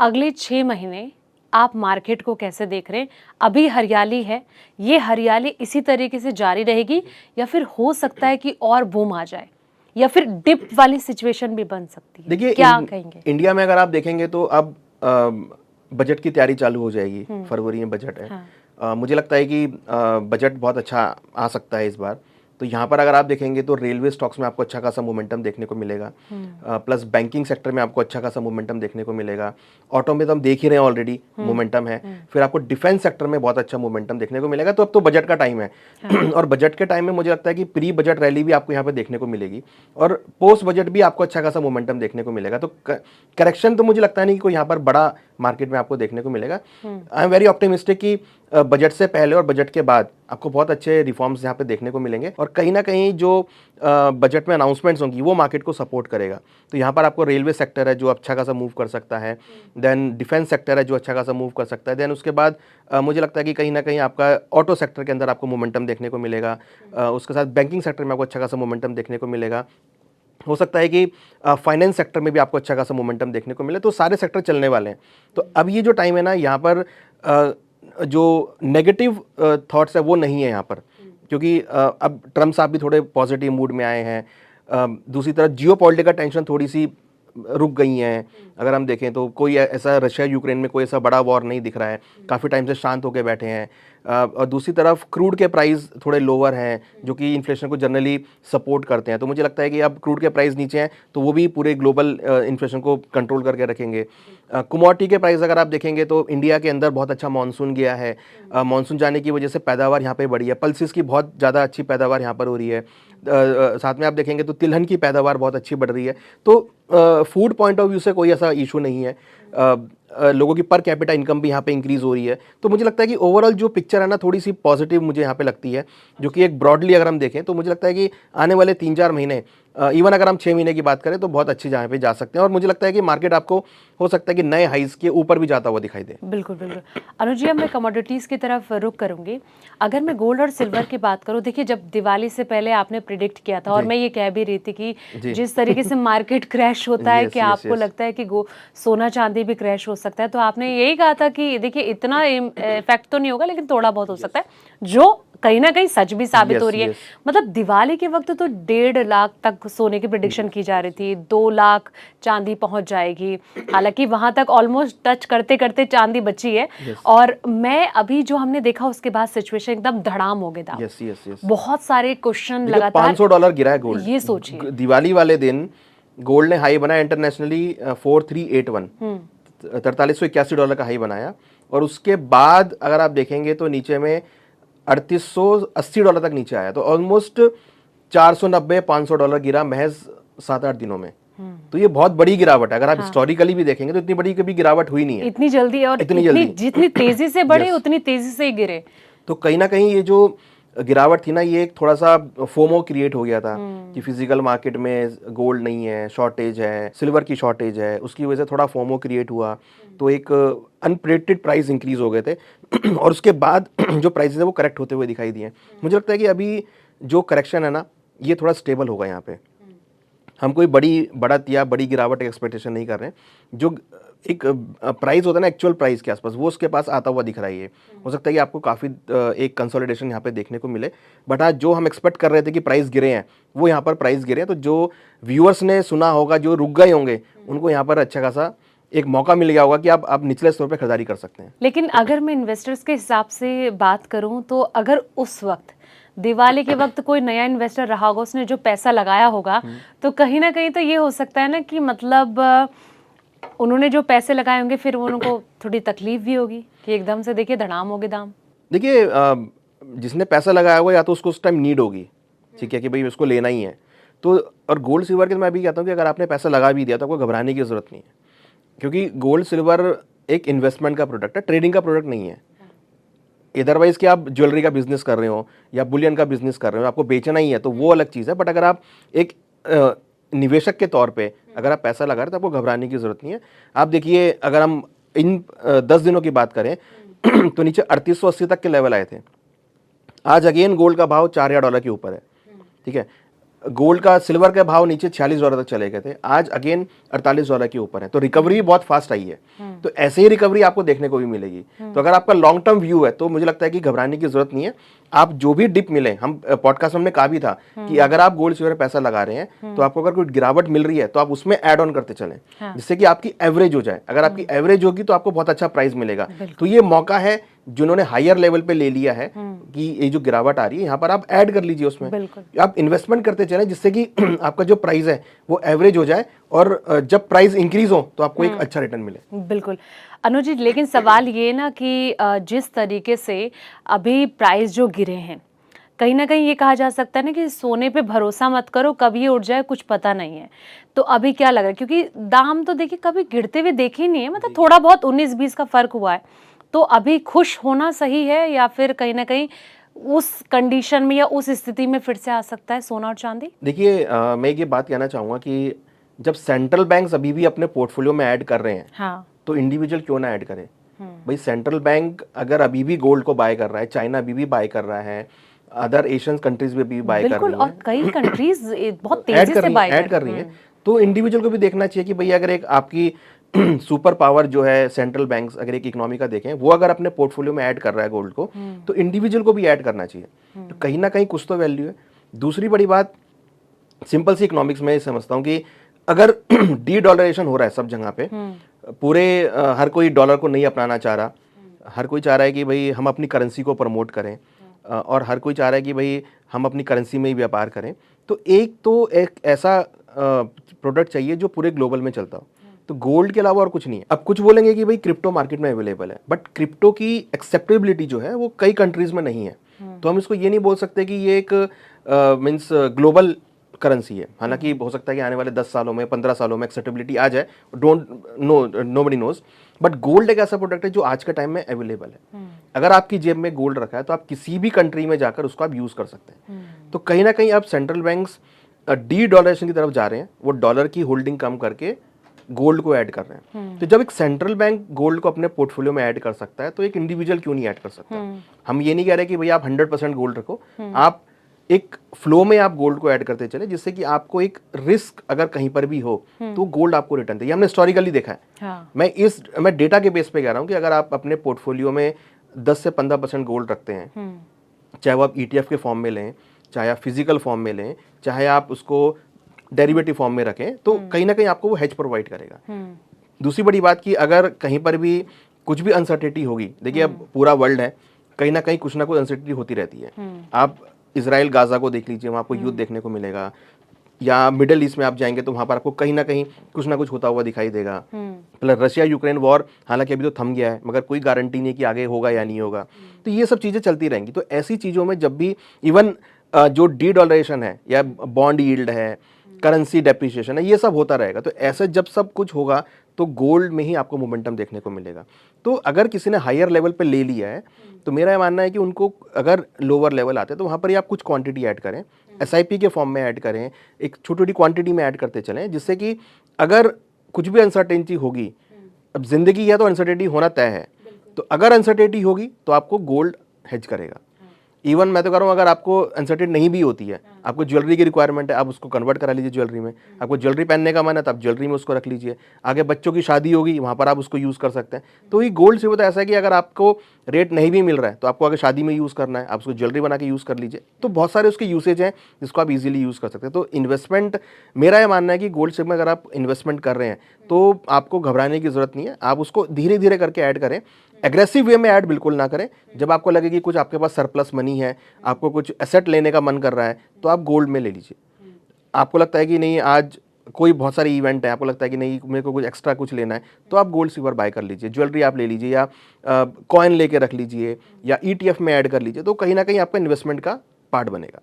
अगले 6 महीने आप मार्केट को कैसे देख रहे हैं? अभी हरियाली है, ये हरियाली इसी तरीके से जारी रहेगी या फिर हो सकता है कि और बूम आ जाए या फिर डिप वाली सिचुएशन भी बन सकती है? देखिए, क्या कहेंगे? इंडिया में अगर आप देखेंगे तो अब बजट की तैयारी चालू हो जाएगी। फरवरी में बजट है। हाँ। मुझे लगता है कि बजट बहुत अच्छा आ सकता है इस बार। तो यहाँ पर अगर आप देखेंगे तो रेलवे स्टॉक्स में आपको अच्छा खासा मोमेंटम देखने को मिलेगा। प्लस बैंकिंग सेक्टर में आपको अच्छा खासा मोमेंटम देखने को मिलेगा। ऑटो में तो हम देख ही रहे हैं ऑलरेडी मोमेंटम है। फिर आपको डिफेंस सेक्टर में बहुत अच्छा मोमेंटम देखने को मिलेगा। तो अब तो बजट का टाइम है। और बजट के टाइम में मुझे लगता है कि प्री बजट रैली भी आपको यहाँ पे देखने को मिलेगी और पोस्ट बजट भी आपको अच्छा खासा मोमेंटम देखने को मिलेगा। तो करेक्शन तो मुझे लगता नहीं कि कोई यहाँ पर बड़ा मार्केट में आपको देखने को मिलेगा। आई एम वेरी ऑप्टिमिस्टिक कि बजट से पहले और बजट के बाद आपको बहुत अच्छे रिफॉर्म्स यहाँ पे देखने को मिलेंगे और कहीं ना कहीं जो बजट में अनाउंसमेंट्स होंगी वो मार्केट को सपोर्ट करेगा। तो यहाँ पर आपको रेलवे सेक्टर है जो अच्छा खासा मूव कर सकता है, देन डिफेंस सेक्टर है जो अच्छा खासा मूव कर सकता है, देन उसके बाद मुझे लगता है कि कहीं ना कहीं आपका ऑटो सेक्टर के अंदर आपको मोमेंटम देखने को मिलेगा। उसके साथ बैंकिंग सेक्टर में आपको अच्छा खासा मोमेंटम देखने को मिलेगा। हो सकता है कि फाइनेंस सेक्टर में भी आपको अच्छा खासा मोमेंटम देखने को मिले। तो सारे सेक्टर चलने वाले हैं। तो अब ये जो टाइम है ना, यहाँ पर जो नेगेटिव थॉट्स है वो नहीं है यहाँ पर, क्योंकि अब ट्रम्प साहब भी थोड़े पॉजिटिव मूड में आए हैं। दूसरी तरफ जियो पॉलिटिकल टेंशन थोड़ी सी रुक गई हैं। अगर हम देखें तो कोई ऐसा रशिया यूक्रेन में कोई ऐसा बड़ा वॉर नहीं दिख रहा है, काफ़ी टाइम से शांत होकर बैठे हैं। और दूसरी तरफ क्रूड के प्राइस थोड़े लोअर हैं जो कि इन्फ्लेशन को जनरली सपोर्ट करते हैं। तो मुझे लगता है कि अब क्रूड के प्राइस नीचे हैं तो वो भी पूरे ग्लोबल इन्फ्लेशन को कंट्रोल करके रखेंगे। कमोडिटी के प्राइस अगर आप देखेंगे तो इंडिया के अंदर बहुत अच्छा मानसून गया है। मानसून जाने की वजह से पैदावार यहाँ पे बढ़ी है। पल्सिस की बहुत ज़्यादा अच्छी पैदावार यहाँ पर हो रही है। साथ में आप देखेंगे तो तिलहन की पैदावार बहुत अच्छी बढ़ रही है। तो फूड पॉइंट ऑफ व्यू से कोई ऐसा इशू नहीं है। लोगों की पर कैपिटा इनकम भी यहाँ पे इंक्रीज हो रही है। तो मुझे लगता है कि ओवरऑल जो पिक्चर है ना थोड़ी सी पॉजिटिव मुझे यहाँ पे लगती है, जो कि एक ब्रॉडली अगर हम देखें तो मुझे लगता है कि आने वाले 3-4 महीने, इवन अगर हम 6 महीने की बात करें तो बहुत अच्छी जहाँ पे जा सकते हैं। और मुझे लगता है कि मार्केट आपको हो सकता है कि नए हाइज के ऊपर भी जाता हुआ दिखाई दे। बिल्कुल बिल्कुल। अनुज जी, अब मैं कमोडिटीज़ की तरफ रुख करूंगी। अगर मैं गोल्ड और सिल्वर की बात करूं, देखिए जब दिवाली से पहले आपने प्रिडिक्ट किया था और मैं ये कह भी रही थी कि जिस तरीके से मार्केट क्रैश होता है कि आपको लगता है कि सोना चांदी भी क्रैश हो सकता है, तो आपने यही कहा था कि देखिए इतना इफेक्ट तो नहीं होगा लेकिन थोड़ा बहुत हो सकता है, जो कहीं ना कहीं सच भी साबित हो रही है। मतलब दिवाली के वक्त तो 1.5 लाख तक सोने की प्रेडिक्शन की जा रही थी, 2 लाख चांदी पहुंच जाएगी। हालांकि वहां तक ऑलमोस्ट टच करते करते चांदी बची है। और मैं अभी जो हमने देखा उसके बाद सिचुएशन एकदम धड़ाम हो गया था। बहुत सारे क्वेश्चन लगातार। $500 गिरा है गोल्ड। ये सोचिए, दिवाली वाले दिन गोल्ड ने हाई बनाया इंटरनेशनली 4381, $4381 का हाई बनाया। और उसके बाद अगर आप देखेंगे तो नीचे में $3880 तक नीचे आया। तो ऑलमोस्ट $490-500 गिरा महज 7-8 दिनों में। तो ये बहुत बड़ी गिरावट है। अगर आप हिस्टोरिकली भी देखेंगे तो इतनी बड़ी कभी गिरावट हुई नहीं है इतनी जल्दी। और इतनी जल्दी जितनी तेजी से बढ़े उतनी तेजी से ही गिरे। तो कहीं ना कहीं ये जो गिरावट थी ना, ये एक थोड़ा सा फोमो क्रिएट हो गया था कि फिजिकल मार्केट में गोल्ड नहीं है, शॉर्टेज है, सिल्वर की शॉर्टेज है, उसकी वजह से थोड़ा फोमो क्रिएट हुआ। तो एक अनप्रेडिक्टेड प्राइस इंक्रीज हो गए थे। और उसके बाद जो प्राइसेस है वो करेक्ट होते हुए दिखाई दिए। मुझे लगता है कि अभी जो करेक्शन है ना ये थोड़ा स्टेबल होगा। यहाँ पे हम कोई बड़ी बढ़त या बड़ी गिरावट एक्सपेक्टेशन नहीं कर रहे हैं। जो एक प्राइस होता है ना एक्चुअल प्राइस के आसपास, वो उसके पास आता हुआ दिख रहा है। हो सकता है कि आपको काफ़ी एक कंसोलिडेशन यहाँ पे देखने को मिले। बट आज जो हम एक्सपेक्ट कर रहे थे कि प्राइस गिरे हैं वो यहाँ पर प्राइस गिरे हैं। तो जो व्यूअर्स ने सुना होगा, जो रुक गए होंगे, उनको यहाँ पर अच्छा खासा एक मौका मिल गया होगा कि आप निचले स्तर पर खरीदारी कर सकते हैं। लेकिन अगर मैं इन्वेस्टर्स के हिसाब से बात करूँ तो अगर उस वक्त दिवाली के वक्त कोई नया इन्वेस्टर रहा होगा, उसने जो पैसा लगाया होगा, तो कहीं ना कहीं तो ये हो सकता है ना कि मतलब उन्होंने जो पैसे लगाए होंगे फिर उनको थोड़ी तकलीफ भी होगी कि एकदम से देखिए धड़ाम हो गए दाम। देखिए जिसने पैसा लगाया होगा या तो उसको उस टाइम नीड होगी, ठीक है, कि भाई उसको लेना ही है। तो और गोल्ड सिल्वर के मैं भी कहता हूँ कि अगर आपने पैसा लगा भी दिया तो आपको घबराने की जरूरत नहीं है, क्योंकि गोल्ड सिल्वर एक इन्वेस्टमेंट का प्रोडक्ट है, ट्रेडिंग का प्रोडक्ट नहीं है। अदरवाइज कि आप ज्वेलरी का बिजनेस कर रहे हो या बुलियन का बिजनेस कर रहे हो, आपको बेचना ही है, तो वो अलग चीज़ है। बट अगर आप एक निवेशक के तौर पे अगर आप पैसा लगा रहे हैं तो आपको घबराने की जरूरत नहीं है। आप देखिए अगर हम इन 10 दिनों की बात करें तो नीचे 3880 तक के लेवल आए थे। आज अगेन गोल्ड का भाव $4000 के ऊपर है, ठीक है। गोल्ड का सिल्वर का भाव नीचे $46 तक चले गए थे, आज अगेन $48 के ऊपर है, तो रिकवरी बहुत फास्ट आई है। तो ऐसे ही रिकवरी आपको देखने को भी मिलेगी। तो अगर आपका लॉन्ग टर्म व्यू है तो मुझे लगता है कि घबराने की जरूरत नहीं है। आप जो भी डिप मिले, हम पॉडकास्ट में हमने कहा भी था कि अगर आप गोल्ड सिल्वर पैसा लगा रहे हैं तो आपको अगर कोई गिरावट मिल रही है तो आप उसमें ऐड ऑन करते चलें, जिससे कि आपकी एवरेज हो जाए। अगर आपकी एवरेज होगी तो आपको बहुत अच्छा प्राइस मिलेगा। तो ये मौका है जिन्होंने हायर लेवल पे ले लिया है कि ये जो गिरावट आ रही है यहाँ पर आप ऐड कर लीजिए उसमें, आप इन्वेस्टमेंट करते चलें, जिससे कि आपका जो प्राइस है वो एवरेज हो जाए और जब प्राइस इंक्रीज हो तो आपको एक अच्छा रिटर्न मिले। बिल्कुल अनुज जी, लेकिन सवाल ये ना कि जिस तरीके से अभी प्राइस जो गिरे हैं, कहीं ना कहीं ये कहा जा सकता है ना कि सोने पे भरोसा मत करो, कभी ये उठ जाए कुछ पता नहीं है। तो अभी क्या लग रहा है, क्योंकि दाम तो देखिए कभी गिरते हुए देखे ही नहीं है, मतलब थोड़ा बहुत 19-20 का फर्क हुआ है। तो अभी खुश होना सही है या फिर कहीं ना कहीं उस कंडीशन में या उस स्थिति में फिर से आ सकता है सोना और चांदी? देखिए मैं ये बात कहना चाहूँगा कि जब सेंट्रल बैंक्स अभी भी अपने पोर्टफोलियो में ऐड कर रहे हैं, हाँ, तो इंडिविजुअल क्यों ना ऐड करे। भाई सेंट्रल बैंक अगर अभी भी गोल्ड को बाय कर रहा है, चाइना अभी भी बाय कर रहा है, अदर एशियन कंट्रीज में भी बाय कर रही बिल्कुल, है, और कई कंट्रीज बहुत ऐड तेजी कर से रही बाय ऐड कर रही है। तो इंडिविजुअल को भी देखना चाहिए कि भाई अगर एक आपकी सुपर पावर जो है सेंट्रल बैंक्स, अगर एक इकोनॉमी का देखें, वो अगर अपने पोर्टफोलियो में ऐड कर रहा है गोल्ड को, तो इंडिविजुअल को भी ऐड करना चाहिए। तो कहीं ना कहीं कुछ तो वैल्यू है। दूसरी बड़ी बात, सिंपल सी इकोनॉमिक्स में समझता हूँ कि अगर डी डॉलरेशन हो रहा है सब जगह पे, पूरे हर कोई डॉलर को नहीं अपनाना चाह रहा, हर कोई चाह रहा है कि भाई हम अपनी करेंसी को प्रमोट करें, और हर कोई चाह रहा है कि भाई हम अपनी करेंसी में ही व्यापार करें, तो एक ऐसा प्रोडक्ट चाहिए जो पूरे ग्लोबल में चलता हो। तो गोल्ड के अलावा और कुछ नहीं है। अब कुछ बोलेंगे कि भाई क्रिप्टो मार्केट में अवेलेबल है, बट क्रिप्टो की एक्सेप्टेबिलिटी जो है वो कई कंट्रीज में नहीं है। तो हम इसको ये नहीं बोल सकते कि ये एक मीन्स ग्लोबल करेंसी है। हालांकि हो सकता है कि आने वाले 10 सालों में, 15 सालों में एक्सेप्टेबिलिटी आ जाए, don't know, nobody knows. But gold एक ऐसा प्रोडक्ट है जो आज के टाइम में अवेलेबल है। अगर आपकी जेब में गोल्ड रखा है तो आप किसी भी कंट्री में जाकर उसको आप यूज कर सकते हैं। तो कहीं ना कहीं अब सेंट्रल बैंक्स डी डॉलरेशन की तरफ जा रहे हैं, वो डॉलर की होल्डिंग कम करके गोल्ड को ऐड कर रहे हैं। तो जब एक सेंट्रल बैंक गोल्ड को अपने पोर्टफोलियो में ऐड कर सकता है तो एक इंडिविजुअल क्यों नहीं ऐड कर सकता। हम ये नहीं कह रहे कि भैया आप 100% गोल्ड रखो, आप एक फ्लो में आप गोल्ड को ऐड करते चले, जिससे कि आपको एक रिस्क अगर कहीं पर भी हो तो गोल्ड आपको रिटर्न दे। ये हमने हिस्टोरिकली देखा है। हाँ। मैं डेटा के बेस पे कह रहा हूँ कि अगर आप अपने पोर्टफोलियो में 10 से 15% गोल्ड रखते हैं, चाहे वो आप ETF के फॉर्म में लें, चाहे आप फिजिकल फॉर्म में लें, चाहे आप उसको डेरिवेटिव फॉर्म में रखें, तो कहीं ना कहीं आपको वो हेज प्रोवाइड करेगा। दूसरी बड़ी बात कि अगर कहीं पर भी कुछ भी अनसर्टेनिटी होगी, देखिए अब पूरा वर्ल्ड है, कहीं ना कहीं कुछ ना कुछ अनसर्टेनिटी होती रहती है। आप इजराइल गाजा को देख लीजिए, वहाँ आपको युद्ध देखने को मिलेगा, या मिडिल ईस्ट में आप जाएंगे तो वहाँ पर आपको कहीं ना कुछ होता हुआ दिखाई देगा। प्लस रशिया यूक्रेन वॉर हालांकि अभी तो थम गया है, मगर कोई गारंटी नहीं कि आगे होगा या नहीं होगा। तो ये सब चीज़ें चलती रहेंगी। तो ऐसी चीज़ों में जब भी इवन जो डी डॉलरेशन है या बॉन्ड यील्ड है, करेंसी डेप्रिसिएशन है, ये सब होता रहेगा। तो ऐसे जब सब कुछ होगा तो गोल्ड में ही आपको मोमेंटम देखने को मिलेगा। तो अगर किसी ने हायर लेवल पे ले लिया है तो मेरा मानना है कि उनको अगर लोअर लेवल आते हैं तो वहाँ पर ही आप कुछ क्वांटिटी ऐड करें, SIP के फॉर्म में ऐड करें, एक छोटी छोटी क्वांटिटी में ऐड करते चलें, जिससे कि अगर कुछ भी अनसर्टेनिटी होगी, अब जिंदगी है तो अनसर्टेनिटी होना तय है, तो अगर अनसर्टेनिटी होगी तो आपको गोल्ड हेज करेगा। इवन मैं तो कह रहा हूँ अगर आपको अनसर्टेन नहीं भी होती है, आपको ज्वेलरी की रिक्वायरमेंट है, आप उसको कन्वर्ट करा लीजिए ज्वेलरी में। आपको ज्वेलरी पहनने का मन है तो आप ज्वेलरी में उसको रख लीजिए। आगे बच्चों की शादी होगी, वहाँ पर आप उसको यूज़ कर सकते हैं। तो ये गोल्ड से होता है ऐसा है कि अगर आपको रेट नहीं भी मिल रहा है तो आपको अगर शादी में यूज़ करना है, आप उसको ज्वेलरी बना के यूज़ कर लीजिए। तो बहुत सारे उसके यूसेज हैं जिसको आप इजीली यूज़ कर सकते हैं। तो इन्वेस्टमेंट, मेरा ये मानना है कि गोल्ड से में अगर आप इन्वेस्टमेंट कर रहे हैं तो आपको घबराने की जरूरत नहीं है। आप उसको धीरे धीरे करके ऐड करें, एग्रेसिव वे में ऐड बिल्कुल ना करें। जब आपको लगे कि कुछ आपके पास सरप्लस मनी है, आपको कुछ एसेट लेने का मन कर रहा है, तो आप गोल्ड में ले लीजिए। आपको लगता है कि नहीं आज कोई बहुत सारे इवेंट है, आपको लगता है कि नहीं मेरे को कुछ एक्स्ट्रा कुछ लेना है, तो आप गोल्ड सिल्वर बाय कर लीजिए, ज्वेलरी आप ले लीजिए, या कॉइन लेके रख लीजिए, या ETF में ऐड कर लीजिए। तो कहीं ना कहीं आपका इन्वेस्टमेंट का पार्ट बनेगा।